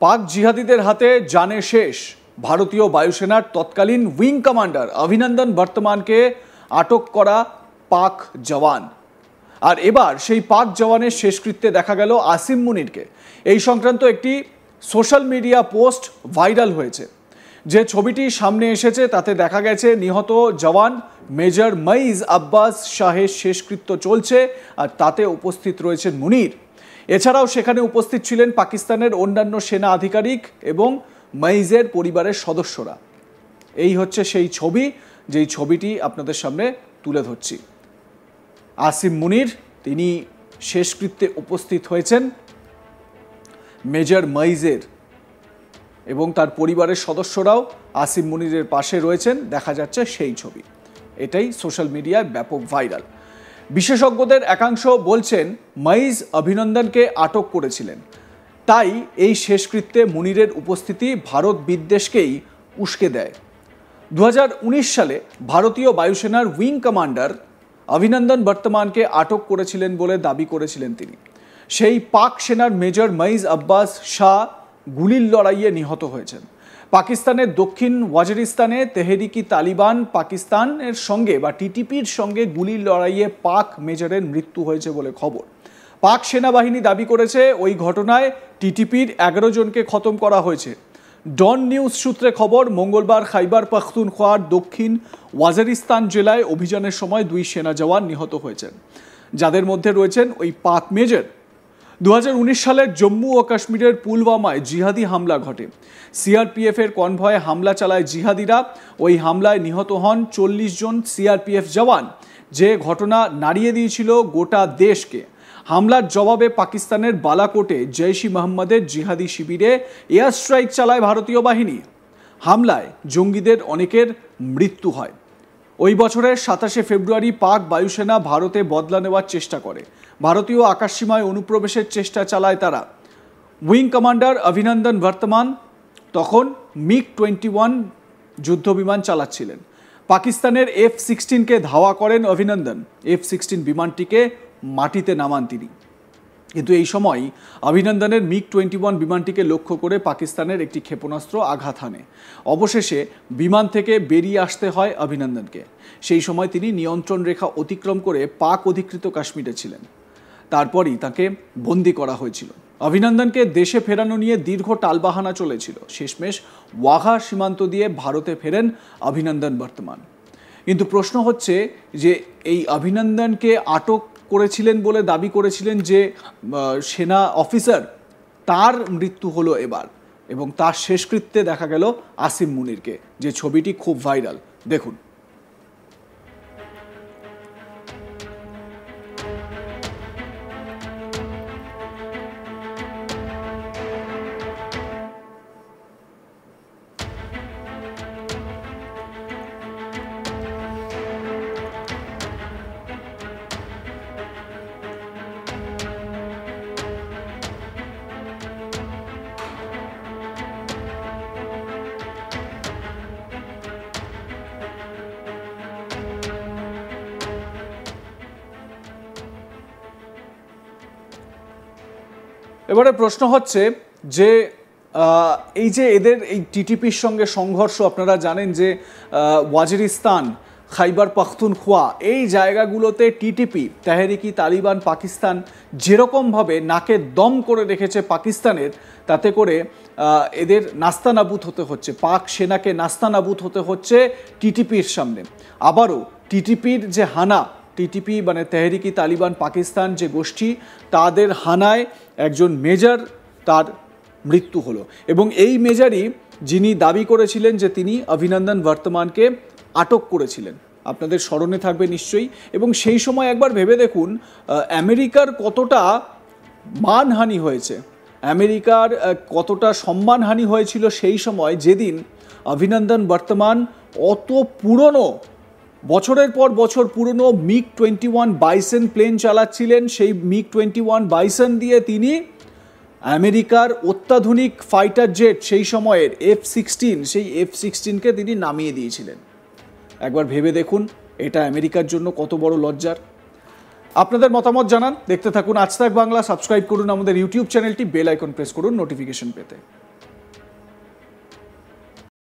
পাক জিহাদিদের হাতে জানে শেষ। ভারতীয় বায়ুসেনার তৎকালীন উইং কমান্ডার অভিনন্দন বর্তমানকে আটক করা পাক জওয়ান। আর এবার সেই পাক জওয়ানের শেষকৃত্যে দেখা গেল আসিম মুনিরকে। এই সংক্রান্ত একটি সোশ্যাল মিডিয়া পোস্ট ভাইরাল হয়েছে। যে ছবিটি সামনে এসেছে তাতে দেখা গেছে নিহত জওয়ান মেজর মঈজ আব্বাস শাহের শেষকৃত্য চলছে, আর তাতে উপস্থিত রয়েছেন মুনির। এছাড়াও সেখানে উপস্থিত ছিলেন পাকিস্তানের অন্যান্য সেনা আধিকারিক এবং মঈজের পরিবারের সদস্যরা। এই হচ্ছে সেই ছবি, যেই ছবিটি আপনাদের সামনে তুলে ধরছি। আসিম মুনির তিনি শেষকৃত্যে উপস্থিত হয়েছেন মেজর মঈজের, এবং তার পরিবারের সদস্যরাও আসিম মুনিরের পাশে রয়েছেন। দেখা যাচ্ছে সেই ছবি, এটাই সোশ্যাল মিডিয়ায় ব্যাপক ভাইরাল। বিশেষজ্ঞদের একাংশ বলছেন মঈজ অভিনন্দনকে আটক করেছিলেন, তাই এই শেষকৃত্যে মুনিরের উপস্থিতি ভারত বিদ্বেষকেই উস্কে দেয়। 2019 সালে ভারতীয় বায়ুসেনার উইং কমান্ডার অভিনন্দন বর্তমানকে আটক করেছিলেন বলে দাবি করেছিলেন তিনি। সেই পাক সেনার মেজর মঈজ আব্বাস শাহ গুলির লড়াইয়ে নিহত হয়েছেন। পাকিস্তানের দক্ষিণ ওয়াজিরিস্তানে তেহরিকি তালিবান পাকিস্তানের সঙ্গে বা টিটিপির সঙ্গে গুলির লড়াইয়ে পাক মেজরের মৃত্যু হয়েছে বলে খবর। পাক সেনাবাহিনী দাবি করেছে ওই ঘটনায় টিটিপির 11 জনকে খতম করা হয়েছে। ডন নিউজ সূত্রে খবর, মঙ্গলবার খাইবার পাখতুনখোয়ার দক্ষিণ ওয়াজিরিস্তান জেলায় অভিযানের সময় 2 সেনা জওয়ান নিহত হয়েছেন, যাদের মধ্যে রয়েছেন ওই পাক মেজর। 2019 সালের জম্মু ও কাশ্মীরের পুলওয়ামায় জিহাদি হামলা ঘটে। সিআরপিএফ এর কনভয়ে হামলা চালায় জিহাদিরা। ওই হামলায় নিহত হন 40 জন সিআরপিএফ জওয়ান, যে ঘটনা নাড়িয়ে দিয়েছিল গোটা দেশকে। হামলার জবাবে পাকিস্তানের বালাকোটে জৈশ-ই মোহাম্মদের জিহাদি শিবিরে এয়ার স্ট্রাইক চালায় ভারতীয় বাহিনী। হামলায় জঙ্গিদের অনেকের মৃত্যু হয়। ওই বছরের 27শে ফেব্রুয়ারি পাক বায়ুসেনা ভারতে বদলা নেওয়ার চেষ্টা করে। ভারতীয় আকাশসীমায় অনুপ্রবেশের চেষ্টা চালায় তারা। উইং কমান্ডার অভিনন্দন বর্তমান তখন MiG-21 যুদ্ধবিমান চালাচ্ছিলেন। পাকিস্তানের F-16কে ধাওয়া করেন অভিনন্দন। F-16 বিমানটিকে মাটিতে নামান তিনি, কিন্তু এই সময় অভিনন্দনের MiG-21 বিমানটিকে লক্ষ্য করে পাকিস্তানের একটি ক্ষেপণাস্ত্র আঘাত হানে। অবশেষে বিমান থেকে বেরিয়ে আসতে হয় অভিনন্দনকে। সেই সময় তিনি নিয়ন্ত্রণ রেখা অতিক্রম করে পাক অধিকৃত কাশ্মীরে ছিলেন। তারপরই তাকে বন্দি করা হয়েছিল। অভিনন্দনকে দেশে ফেরানো নিয়ে দীর্ঘ টালবাহানা চলেছিল। শেষমেশ ওয়াঘা সীমান্ত দিয়ে ভারতে ফেরেন অভিনন্দন বর্তমান। কিন্তু প্রশ্ন হচ্ছে যে এই অভিনন্দনকে আটক করেছিলেন বলে দাবি করেছিলেন যে সেনা অফিসার, তার মৃত্যু হলো এবার, এবং তার শেষকৃত্যে দেখা গেল আসিম মুনিরকে, যে ছবিটি খুব ভাইরাল। দেখুন। এবারে প্রশ্ন হচ্ছে যে এই যে এদের এই টিটিপির সঙ্গে সংঘর্ষ, আপনারা জানেন যে ওয়াজিরিস্তান, খাইবার পাখতুনখোয়া এই জায়গাগুলোতে টিটিপি তেহরিকি তালিবান পাকিস্তান যেরকমভাবে নাকে দম করে রেখেছে পাকিস্তানের, তাতে করে এদের নাস্তানাবুদ হতে হচ্ছে, পাক সেনাকে নাস্তানাবুদ হতে হচ্ছে টিটিপির সামনে। আবারও টিটিপির যে হানা, টিটিপি মানে তেহরিকি তালিবান পাকিস্তান যে গোষ্ঠী, তাদের হানায় একজন মেজর তার মৃত্যু হলো, এবং এই মেজরই যিনি দাবি করেছিলেন যে তিনি অভিনন্দন বর্তমানকে আটক করেছিলেন। আপনাদের স্মরণে থাকবে নিশ্চয়ই। এবং সেই সময় একবার ভেবে দেখুন আমেরিকার কতটা মানহানি হয়েছে, আমেরিকার কতটা সম্মানহানি হয়েছিল সেই সময়, যেদিন অভিনন্দন বর্তমান অত পুরনো, বছরের পর বছর পুরনো MiG-21 বাইসন প্লেন চালাচ্ছিলেন। সেই MiG-21 বাইসন দিয়ে তিনি আমেরিকার অত্যাধুনিক ফাইটার জেট সেই সময়ের F-16, সেই F-16কে তিনি নামিয়ে দিয়েছিলেন। একবার ভেবে দেখুন এটা আমেরিকার জন্য কত বড় লজ্জার। আপনাদের মতামত জানান, দেখতে থাকুন আজ তাক বাংলা। সাবস্ক্রাইব করুন আমাদের ইউটিউব চ্যানেলটি, বেল আইকন প্রেস করুন নোটিফিকেশন পেতে।